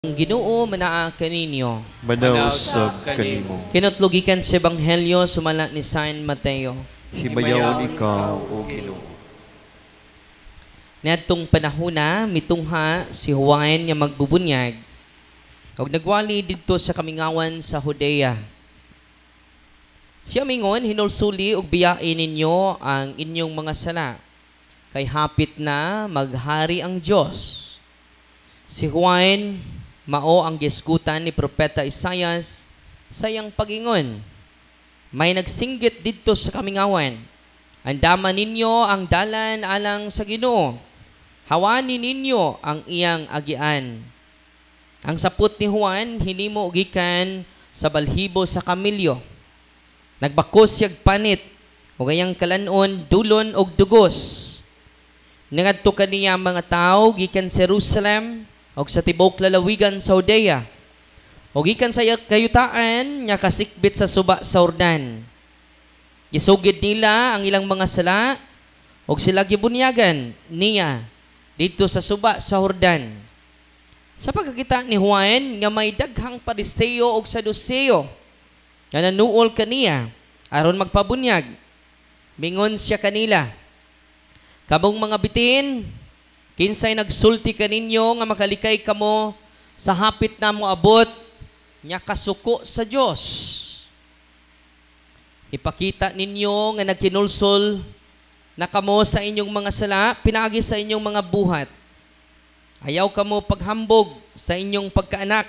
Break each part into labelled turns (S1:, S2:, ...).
S1: Ang Ginoo manaa kaninyo.
S2: Manausab kanimo.
S1: Kinatlugikan sa Ebanghelyo sumala ni San Mateo.
S2: Himayaon ikaw, O Ginoo.
S1: Niadtong panahona mitungha si Juan nga magbubunyag ug nagwali didto sa kamingawan sa Judea. Siya mingon hinulsuli ug biyain ninyo ang inyong mga sala kay hapit na maghari ang Dios. Si Juan mao ang gisgutan ni Propeta Isaias sa iyang pagingon. May nagsinggit didto sa kamingawan. Andaman ninyo ang dalan alang sa Ginoo. Hawani ninyo ang iyang agian. Ang sapot ni Juan hinimo gikan sa balhibo sa kamilyo. Nagbakos siyag panit ug ayang kalanon dulon og dugos. Nangadto kaniya mga tawo gikan sa Jerusalem og sa tibok lalawigan sa Judea. Og gikan sa kayutaan nya kasikbit sa suba sa Jordan. Gisugid nila ang ilang mga sala og sila gibunyagan niya dito sa suba sa Jordan. Sa pagkakita ni Juan nga may daghang Pariseo og Saduceo nga nanuol kaniya aron magpabunyag, mingon siya kanila, "Kamong mga bitin, kinsay nagsulti kaninyo nga makalikay kamo sa hapit na mo abot nya kasuko sa Dios? Ipakita ninyo nga nagkinulsol na kamo sa inyong mga sala pinaagi sa inyong mga buhat. Ayaw kamo paghambog sa inyong pagkaanak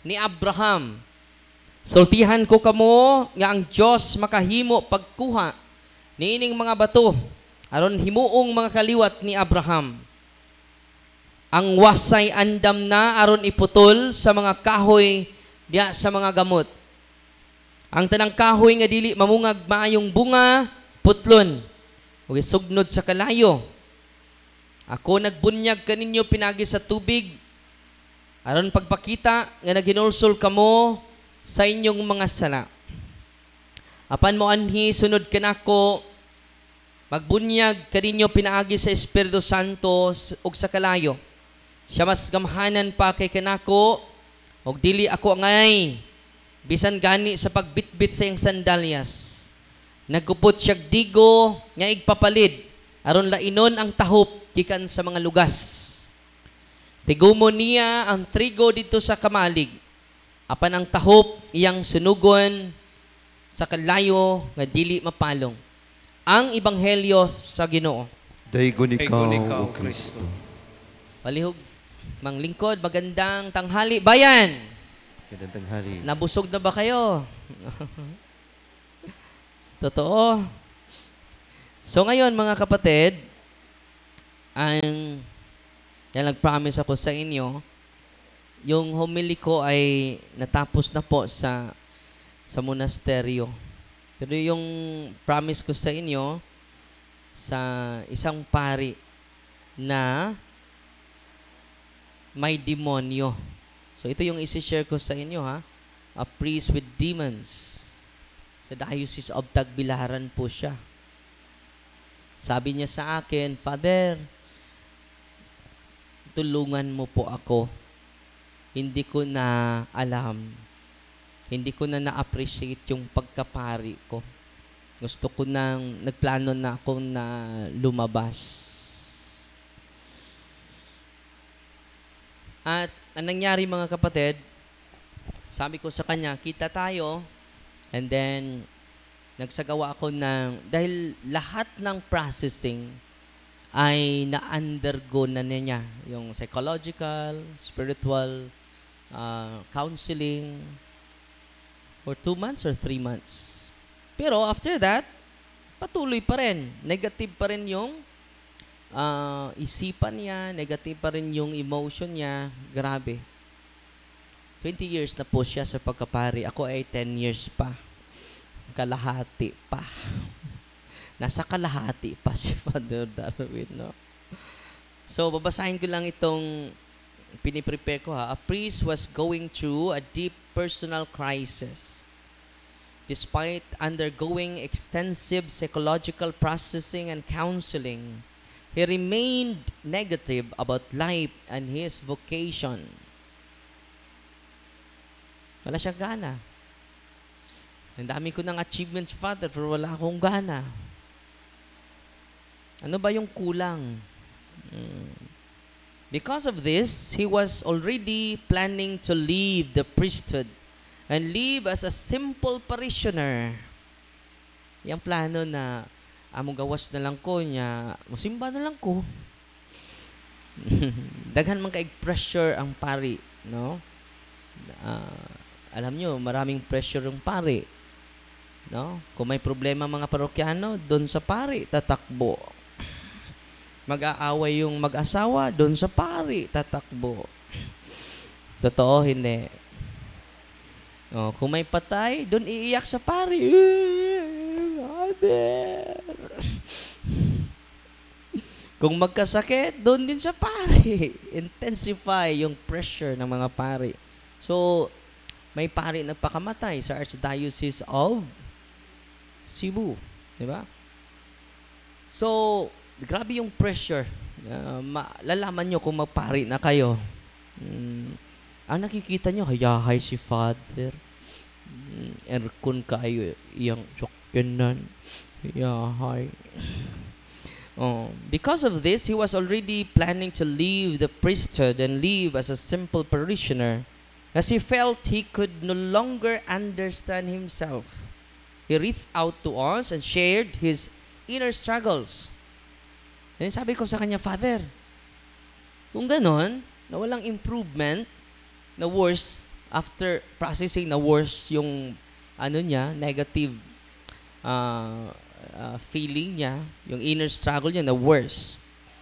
S1: ni Abraham. Sultihan ko kamo nga ang Dios makahimo pagkuha niining mga bato aron himuong mga kaliwat ni Abraham. Ang wasay andam na aron iputol sa mga kahoy diya sa mga gamot. Ang tanang kahoy nga dili mamungag maayong bunga, putlon ug isugnod sa kalayo. Ako nagbunyag kaninyo pinagi sa tubig aron pagpakita nga naghinulsol kamo sa inyong mga sala. Apan mo anhi sunod kanako magbunyag kaninyo pinaagi sa Espiritu Santo ug sa kalayo. Siya mas gamhanan pa kay kanako og dili ako angay bisan gani sa pagbitbit sa iyang sandalyas. Nagkupot siya digo nga igpapalid aron lainon ang tahop gikan sa mga lugas. Tigumo niya ang trigo dito sa kamalig. Apan ang tahop iyang sunugon sa kalayo nga dili mapalong." Ang Ebanghelyo sa Ginoo.
S2: Daygon ikaw, O Kristo.
S1: Palihog, mang lingkod, magandang tanghali. Bayan!
S2: Magandang tanghali.
S1: Nabusog na ba kayo? Totoo. So ngayon mga kapatid, nag-promise ako sa inyo, yung homily ko ay natapos na po sa monasteryo. Pero yung promise ko sa inyo, sa isang pari na may demonyo. So ito yung isi-share ko sa inyo ha. A priest with demons. Sa Diocese of Tagbilaran po siya. Sabi niya sa akin, "Father, tulungan mo po ako. Hindi ko na alam. Hindi ko na na-appreciate yung pagkapari ko. Gusto ko nang, nagplano na ako na lumabas." At ang nangyari mga kapatid, sabi ko sa kanya, kita tayo, and then nagsagawa ako dahil lahat ng processing ay na-undergo na niya. Yung psychological, spiritual, counseling, for 2 months or 3 months. Pero after that, patuloy pa rin. Negative pa rin yung isipan niya, negative pa rin yung emotion niya. Grabe. 20 years na po siya sa pagkapari. Ako ay 10 years pa. Kalahati pa. Nasa kalahati pa si Father Darwin, no? So, babasahin ko lang itong piniprepare ko ha. A priest was going through a deep personal crisis. Despite undergoing extensive psychological processing and counseling, he remained negative about life and his vocation. Wala siyang gana. Ang dami ko ng achievements, Father, pero wala akong gana. Ano ba yung kulang? Because of this, he was already planning to leave the priesthood and live as a simple parishioner. Yung plano na among gawas na lang ko niya, musimba na lang ko. Daghan man kay pressure ang pari, no? Alam nyo, maraming pressure yung pari. No? Kung may problema mga parokyano, doon sa pari, tatakbo. Mag-aaway yung mag-asawa, doon sa pari, tatakbo. Totoo, hindi. Kung may patay, doon iiyak sa pari. Father. Kung magkasakit, doon din sa pari. Intensify yung pressure ng mga pari. So, may pari nagpakamatay sa Archdiocese of Cebu. Diba? So, grabe yung pressure. Lalaman nyo kung magpari na kayo. Ang nakikita nyo, hayahay si Father. Erkon kayo, iyang sokyanan. Hayahay. Because of this, he was already planning to leave the priesthood and live as a simple parishioner, as he felt he could no longer understand himself. He reached out to us and shared his inner struggles. And sabi ko sa kanya, Father, kung ganon, na walang improvement, na worse, after processing na worse yung negative feeling niya, yung inner struggle niya na worse.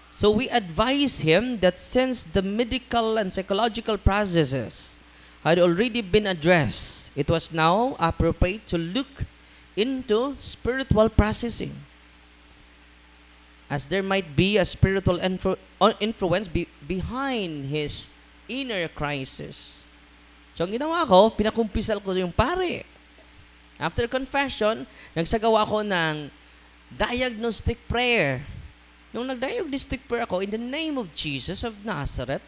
S1: So we advise him that since the medical and psychological processes had already been addressed, it was now appropriate to look into spiritual processing, as there might be a spiritual influence behind his inner crisis. So ang ginawa ko, pinakumpisal ko yung pare. After confession, nagsagawa ko ng diagnostic prayer. Nung nag-diagnostic prayer ako, in the name of Jesus of Nazareth,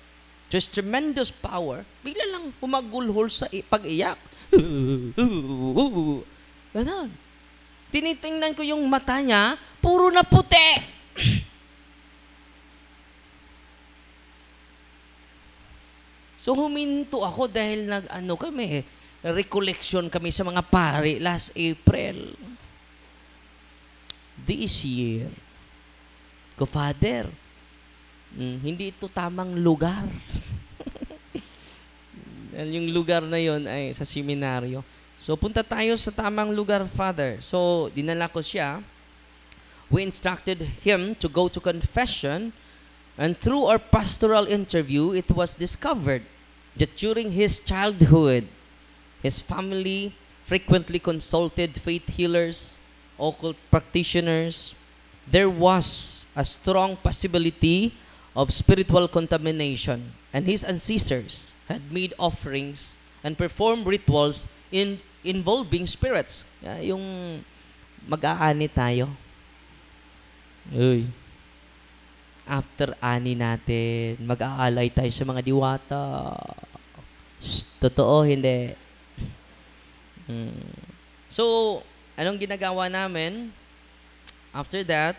S1: there's tremendous power, bigla lang humagulhol sa pag-iyak. Ganon. Tinitingnan ko yung mata niya, puro na puti. So huminto ako dahil recollection kami sa mga pari last April. This year. Ko, Father, hindi ito tamang lugar. Yung lugar na yon ay sa seminaryo. So, punta tayo sa tamang lugar, Father. So, dinala ko siya. We instructed him to go to confession, and through our pastoral interview, it was discovered that during his childhood, his family frequently consulted faith healers, occult practitioners. There was a strong possibility of spiritual contamination, and his ancestors had made offerings and performed rituals involving spirits. Yung mag-aani tayo. Uy. After ani natin, mag-aalay tayo sa mga diwata. Totoo, hindi. So, anong ginagawa namin? After that,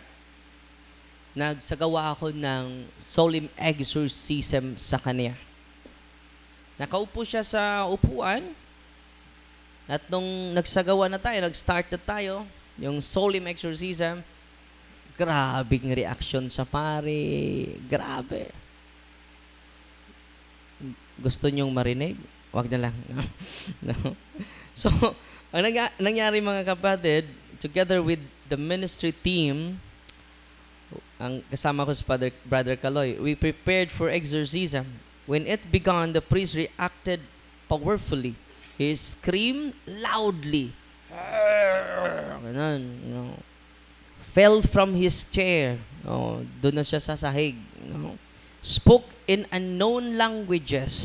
S1: nagsagawa ako ng solemn exorcism sa kanya. Nakaupo siya sa upuan, at nung nagsagawa na tayo, nag-start na tayo, yung solemn exorcism, grabing reaction sa pare. Grabe. Gusto nyong marinig? Wag na lang. No? So, ang nangyari mga kapatid, together with the ministry team, ang kasama ko si Brother Caloy, we prepared for exorcism. When it began, the priest reacted powerfully. He screamed loudly. Ganun, fell from his chair. Doon na siya sa sahig. Spoke in unknown languages.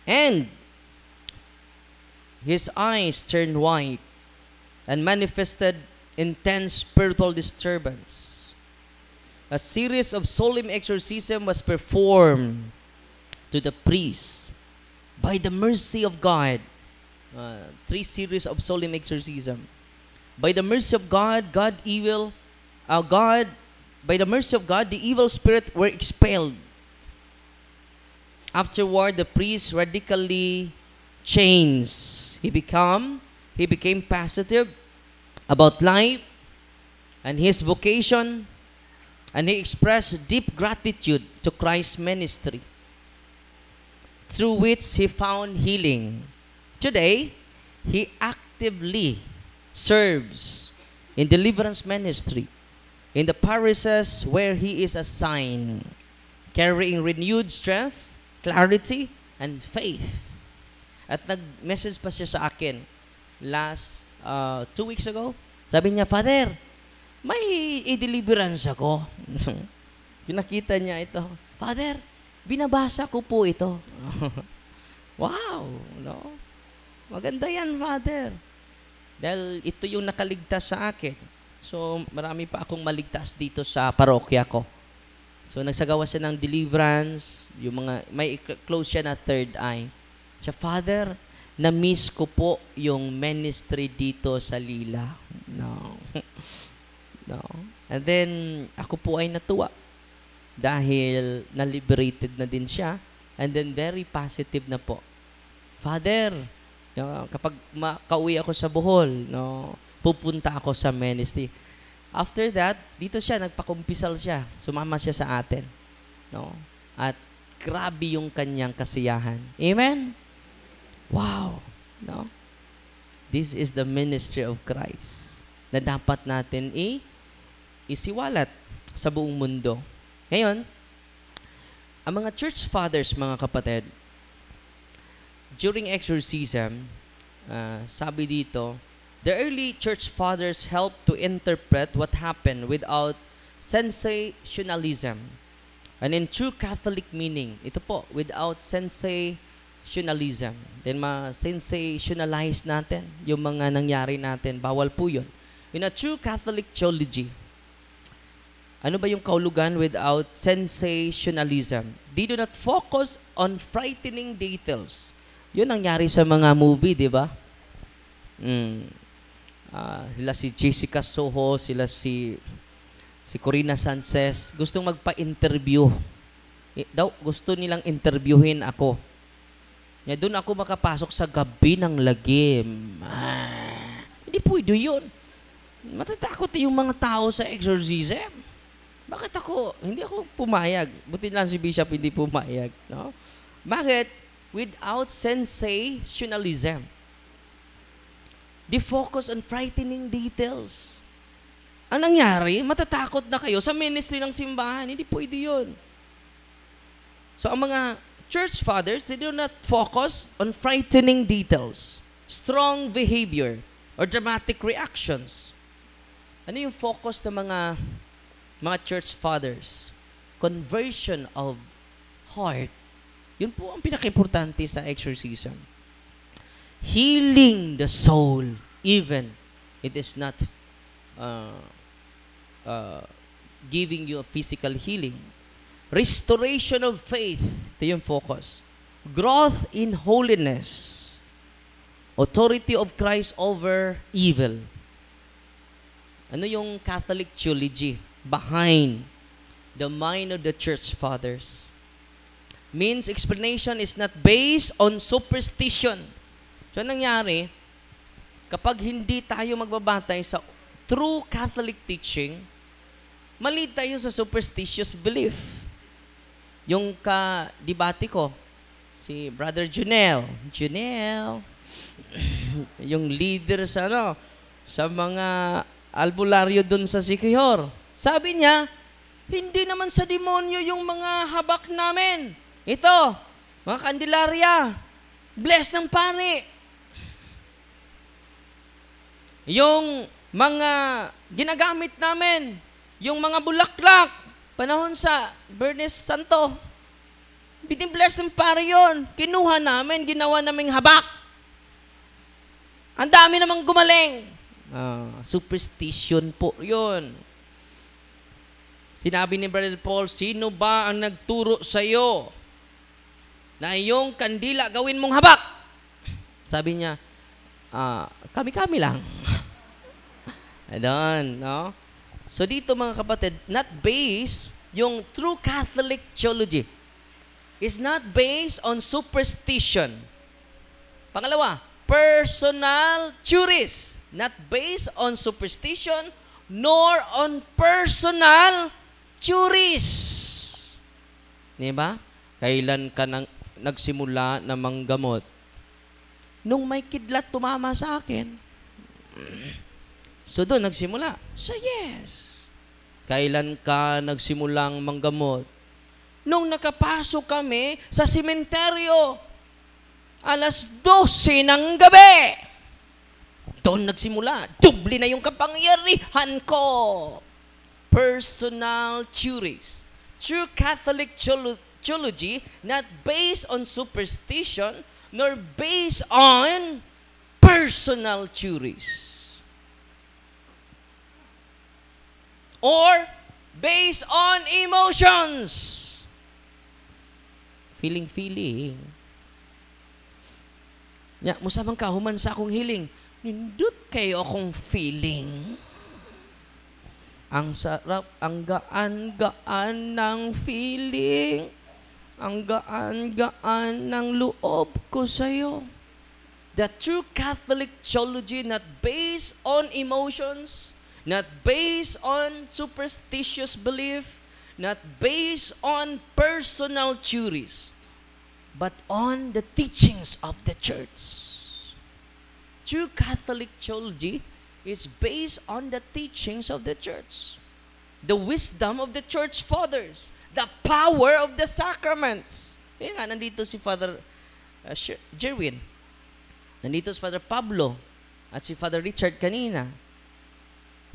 S1: And his eyes turned white and manifested intense spiritual disturbance. A series of solemn exorcism was performed to the priest. By the mercy of God, 3 series of solemn exorcism. By the mercy of God, by the mercy of God, the evil spirit were expelled. Afterward, the priest radically changed. He became positive about life and his vocation, and he expressed deep gratitude to Christ's ministry, through which he found healing. Today, he actively serves in deliverance ministry in the parishes where he is assigned, carrying renewed strength, clarity, and faith. At nag-message pa siya sa akin last 2 weeks ago. Sabi niya, Father, may i-deliverance ako. Pinakita niya ito. Father, binabasa ko po ito. Wow! No? Maganda yan, Father. Dahil ito yung nakaligtas sa akin. So, marami pa akong maligtas dito sa parokya ko. So, nagsagawa siya ng deliverance. May close siya na third eye. Siya, Father, na-miss ko po yung ministry dito sa Lila. No. No. And then, ako po ay natuwa. Dahil na-liberated na din siya. And then, very positive na po. Father, kapag makauwi ako sa Bohol, no, pupunta ako sa ministry. After that, dito siya, nagpakumpisal siya. Sumama siya sa atin. No? At grabe yung kanyang kasiyahan. Amen? Wow! No? This is the ministry of Christ na dapat natin isiwalat sa buong mundo. Ngayon, ang mga church fathers, mga kapatid, during exorcism, sabi dito, the early church fathers helped to interpret what happened without sensationalism. And in true Catholic meaning, ito po, without sensationalism. Then ma-sensationalize natin yung mga nangyari natin. Bawal po yun. In a true Catholic theology, ano ba yung kaulugan without sensationalism? They do not focus on frightening details. Yun ang nangyari sa mga movie, di ba? Sila si Jessica Soho, sila si Corina Sanchez, gustong magpa-interview. Gusto nilang interviewin ako. Doon ako makapasok sa gabi ng lagim. Hindi pwede yun. Matatakot yung mga tao sa exorcism. Bakit ako? Hindi ako pumayag. Buti lang si Bishop hindi pumayag. No? Bakit? Without sensationalism. They focus on frightening details. Ang nangyari, matatakot na kayo sa ministry ng simbahan. Hindi pwede yun. So, ang mga church fathers, they do not focus on frightening details, strong behavior, or dramatic reactions. Ano yung focus ng mga church fathers? Conversion of heart. Yun po ang pinaka-importante sa exorcism. Healing the soul, even it is not giving you a physical healing. Restoration of faith, ito yung focus. Growth in holiness. Authority of Christ over evil. Ano yung Catholic theology behind the mind of the church fathers? Means explanation is not based on superstition. So, nangyari, kapag hindi tayo magbabatay sa true Catholic teaching, mali tayo sa superstitious belief. Yung ka-debate ko, si Brother Junel, yung leader sa mga albularyo dun sa Siquijor. Sabi niya, hindi naman sa demonyo yung mga habak namin. Ito, mga kandilarya, bless ng pari. Yung mga ginagamit namin, yung mga bulaklak, panahon sa Bernes Santo, binibless ng pari yun. Kinuha namin, ginawa naming habak. Ang dami namang gumaling. Superstition po yun. Sinabi ni Brother Paul, sino ba ang nagturo sa iyo na iyong kandila gawin mong habak. Sabi niya, kami-kami lang. Adon, no? So dito mga kapatid, not based, yung true Catholic theology is not based on superstition. Pangalawa, personal theories, not based on superstition nor on personal theories. Diba? Kailan ka nagsimula na manggamot? Nung may kidlat tumama sa akin. So doon nagsimula. So yes. Kailan ka nagsimulang manggamot? Nung nakapasok kami sa sementeryo, 12:00 ng gabi. Doon nagsimula. Dubli na yung kapangyarihan ko. Personal theories. True Catholic theology, not based on superstition, nor based on personal theories. Or based on emotions. Feeling. Nya, musamang kahuman sa akong hiling. Nindot kayo akong feeling. Ang sarap, ang gaan-gaan ng feeling. Ang gaan-gaan ng loob ko sa'yo. The true Catholic theology not based on emotions, not based on superstitious belief, not based on personal theories, but on the teachings of the church. True Catholic theology is based on the teachings of the church, the wisdom of the church fathers, the power of the sacraments. Kaya nga, nandito si Father Jerwin, nandito si Father Pablo, at si Father Richard kanina.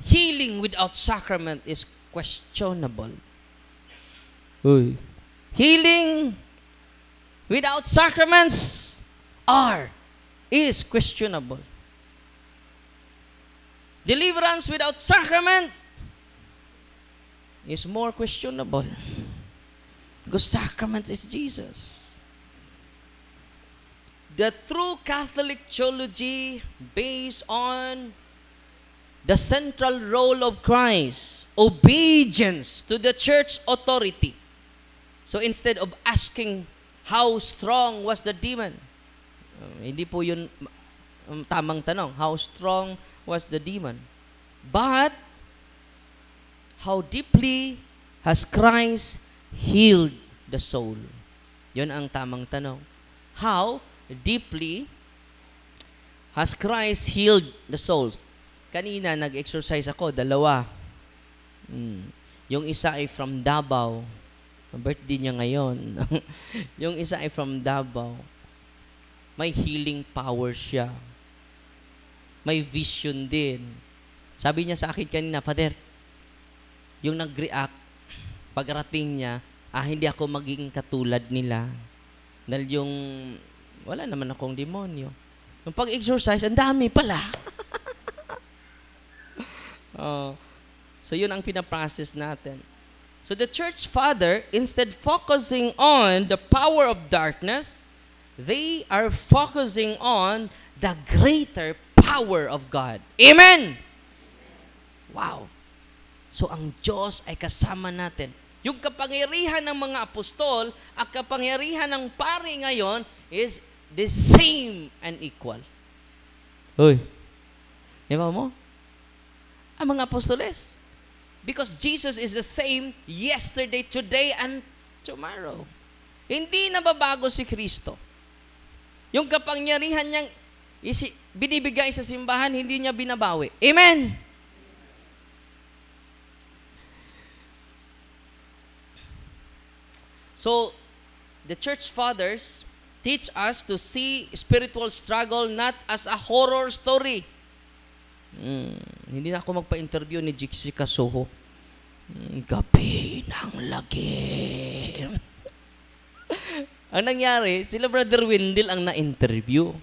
S1: Healing without sacrament is questionable. Uy. Healing without sacraments is questionable. Deliverance without sacrament is more questionable. Because sacrament is Jesus. The true Catholic theology based on the central role of Christ, obedience to the church authority. So instead of asking how strong was the demon, hindi po yun tamang tanong, how strong was the demon? But how deeply has Christ healed the soul? Yun ang tamang tanong. How deeply has Christ healed the soul? Kanina, nag-exercise ako, 2. Yung isa ay from Davao. Birthday niya ngayon. Yung isa ay from Davao. May healing power siya. May vision din. Sabi niya sa akin kanina, Father, yung nag-react, pagrating niya, hindi ako magiging katulad nila. Dahil yung, wala naman akong demonyo. Yung pag-exercise, ang dami pala. So yun ang pinaprocess natin. So the church father, instead focusing on the power of darkness, they are focusing on the greater power of God. Amen! Wow! So ang Diyos ay kasama natin. Yung kapangyarihan ng mga apostol, ang kapangyarihan ng pari ngayon is the same and equal. Uy! Di ba mo? Ang mga apostoles. Because Jesus is the same yesterday, today, and tomorrow. Hindi nababago si Kristo. Yung kapangyarihan niyang binibigay sa simbahan, hindi niya binabawi. Amen! So, the church fathers teach us to see spiritual struggle not as a horror story. Hindi na ako magpa-interview ni Jessica Soho. Gabi ng lagim. Ang nangyari, sila Brother Wendell ang na-interview.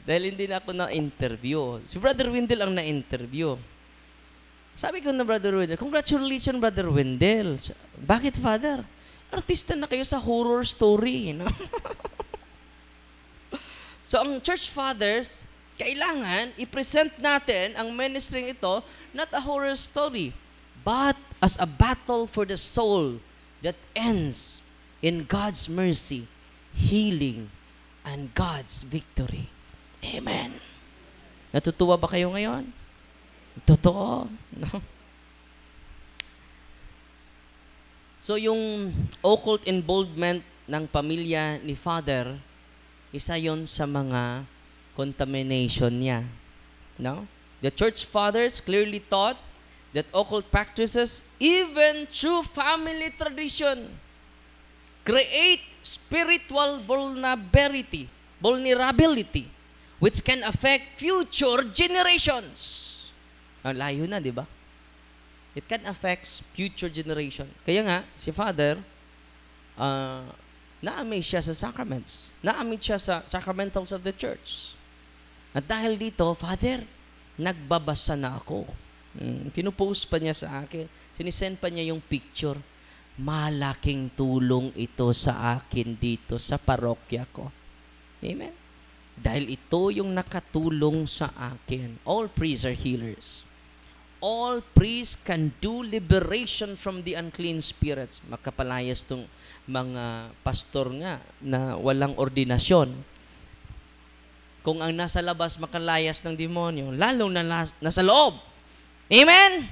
S1: Dahil hindi na ako na-interview. Si Brother Wendell ang na-interview. Sabi ko na Brother Wendell, congratulations Brother Wendell. Bakit Father? Artista na kayo sa horror story. No? So, ang church fathers, kailangan i-present natin ang ministry ito, not a horror story, but as a battle for the soul that ends in God's mercy, healing, and God's victory. Amen. Natutuwa ba kayo ngayon? Totoo. No? So, yung occult involvement ng pamilya ni Father, isa yon sa mga contamination niya. No? The church fathers clearly taught that occult practices, even through family tradition, create spiritual vulnerability, which can affect future generations. Ang layo na, di ba? It can affect future generation. Kaya nga, si Father, na-amaze siya sa sacraments. Na-amaze siya sa sacramentals of the church. At dahil dito, Father, nagbabasa na ako. Pinupost pa niya sa akin. Sinisend pa niya yung picture. Malaking tulong ito sa akin dito sa parokya ko. Amen? Dahil ito yung nakatulong sa akin. All priests are healers. All priests can do liberation from the unclean spirits. Makapalayas tong mga pastor nga na walang ordinasyon. Kung ang nasa labas makalayas ng demonyo, lalong na nasa loob. Amen?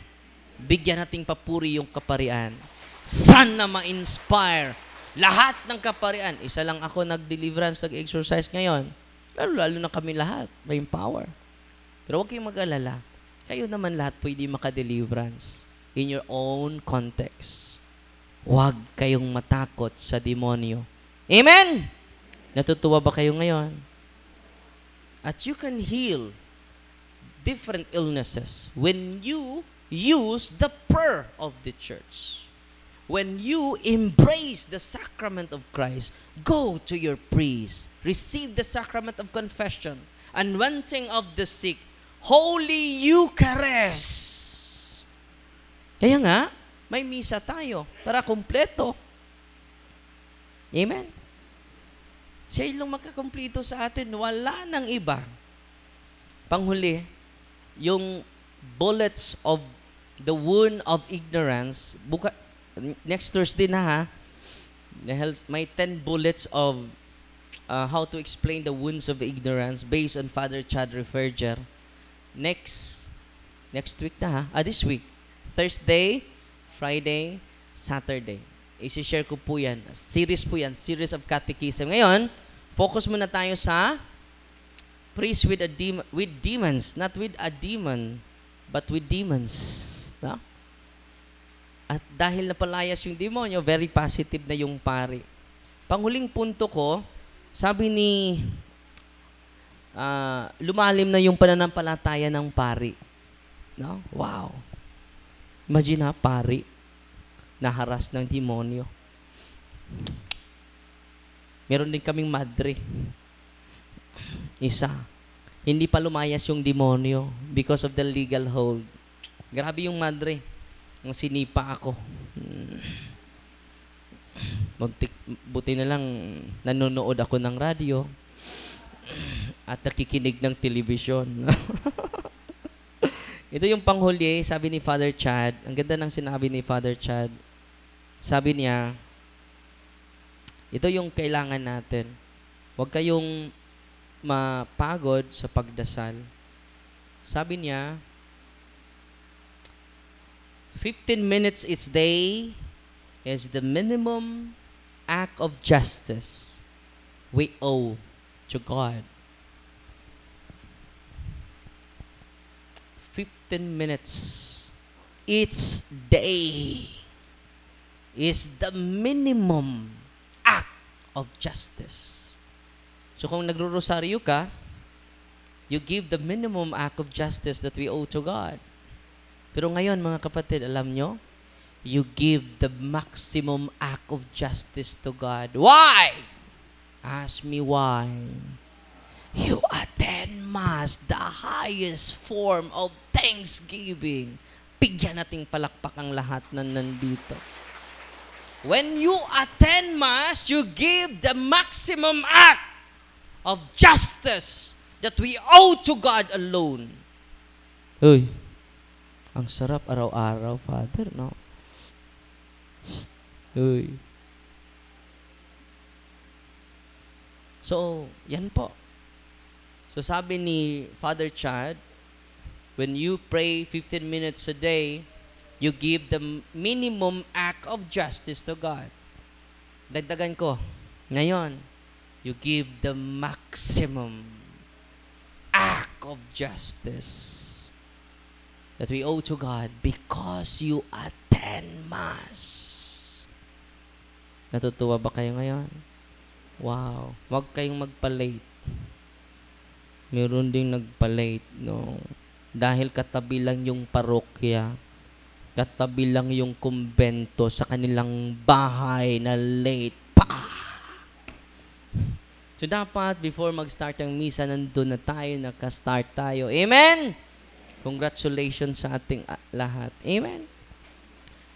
S1: Bigyan nating papuri yung kaparian. Sana ma-inspire lahat ng kaparian. Isa lang ako nag-deliverance, nag-exercise ngayon. Lalo na kami lahat. May power. Pero huwag kayong mag-alala. Kayo naman lahat pwede maka-deliverance in your own context. Huwag kayong matakot sa demonyo. Amen? Natutuwa ba kayo ngayon? At you can heal different illnesses when you use the prayer of the church. When you embrace the sacrament of Christ, go to your priest, receive the sacrament of confession, anointing of the sick, Holy Eucharist. Kaya nga, may misa tayo para kumpleto. Amen? Siya yung magkakumpleto sa atin. Wala nang iba. Panghuli, yung bullets of the wound of ignorance, next Thursday na ha, may 10 bullets of how to explain the wounds of ignorance based on Father Chad Referger. Next week na ha. This week. Thursday, Friday, Saturday. I-share ko po yan. Series po yan. Series of Catechism. Ngayon, focus muna tayo sa priest with demons. Not with a demon, but with demons. No? At dahil napalayas yung demonyo, very positive na yung pari. Panghuling punto ko, sabi ni lumalim na yung pananampalataya ng pari. No? Wow. Imagine ha, pari, naharas ng demonyo. Meron din kaming madre. Isa. Hindi pa lumayas yung demonyo because of the legal hold. Grabe yung madre. Ang sinipa ako. Buti na lang nanonood ako ng radyo at nakikinig ng telebisyon. Ito yung panghuli, sabi ni Father Chad. Ang ganda ng sinabi ni Father Chad. Sabi niya, ito yung kailangan natin. Huwag kayong mapagod sa pagdasal. Sabi niya, 15 minutes each day is the minimum act of justice we owe to God. 15 minutes each day is the minimum act of justice. So kung nagro-rosaryo ka, you give the minimum act of justice that we owe to God. Pero ngayon, mga kapatid, alam nyo, you give the maximum act of justice to God. Why? Ask me why. You attend Mass, the highest form of thanksgiving. Bigyan nating palakpak ang lahat na nandito. When you attend Mass, you give the maximum act of justice that we owe to God alone. Uy, ang sarap araw-araw, Father, no? Uy. So, yan po. So, sabi ni Father Chad, when you pray 15 minutes a day, you give the minimum act of justice to God. Dagdagan ko, ngayon, you give the maximum act of justice that we owe to God because you attend Mass. Natutuwa ba kayo ngayon? Wow. Huwag kayong magpa-late. Meron ding nagpa-late, no? Dahil katabi lang yung parokya, katabi lang yung kumbento sa kanilang bahay na late pa. So dapat, before mag-start ang misa, nandun na tayo, naka-start tayo. Amen? Congratulations sa ating lahat. Amen?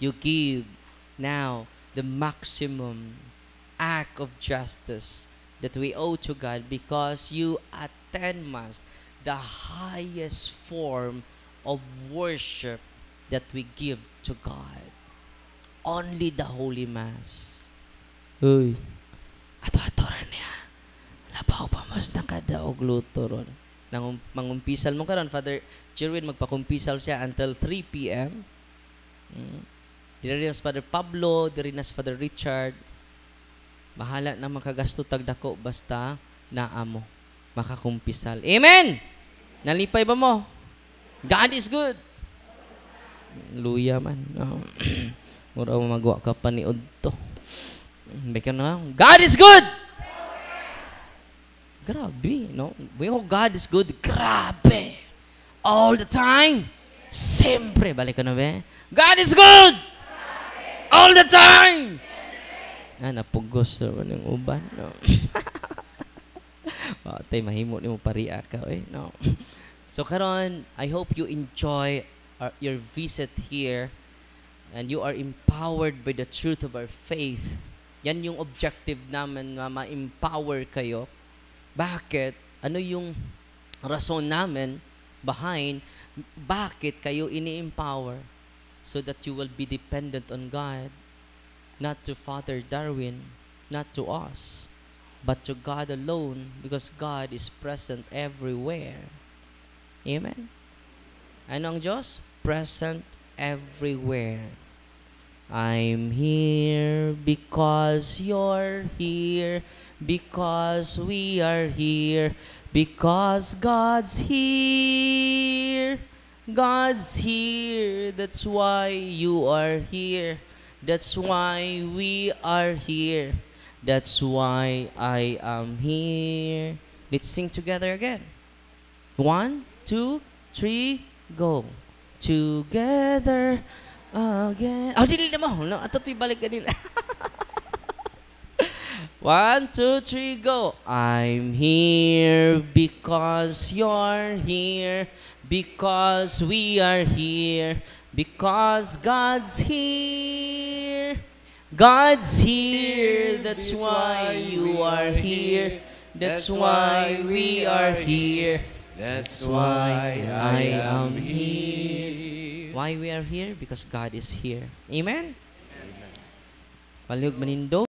S1: You give now the maximum act of justice that we owe to God because you attend Mass, the highest form of worship that we give to God. Only the Holy Mass. Uy, ato-atoran niya. Labaw pa mas nakadaog luto ron. Mangumpisal mo karon, Father Jerwin, magpakumpisal siya until 3 p.m. Diri na Father Pablo, diri na Father Richard. Bahala na makagasto tagdako basta naa mo makakumpisal. Amen! Nalipay ba mo? God is good. Luya man. No. Mura mo magawa ka pa ni Udto. Beka na, God is good! Grabe, no? When God is good, grabe. All the time. Siyempre, balik ka na ba? God is good! All the time! Napugos naman yung uban, no? Tay, mahimo ni mo pariya ka, eh, no? So, karon, I hope you enjoy your visit here and you are empowered by the truth of our faith. Yan yung objective namin na ma-empower kayo. Bakit? Ano yung rason namin behind bakit kayo ini-empower? So that you will be dependent on God. Not to Father Darwin, not to us, but to God alone, because God is present everywhere. Amen? Ano ang Diyos? Present everywhere. I'm here because you're here, because we are here, because God's here. God's here, that's why you are here. That's why we are here. That's why I am here. Let's sing together again. 1, 2, 3, go. Together again. Dili na mo. No, ato to'y balik kanila. 1, 2, 3, go. I'm here because you're here. Because we are here. Because God's here. God's here. That's why you are here. That's why we are here. That's why I am here. Why we are here? Because God is here. Amen? Palihog manindo.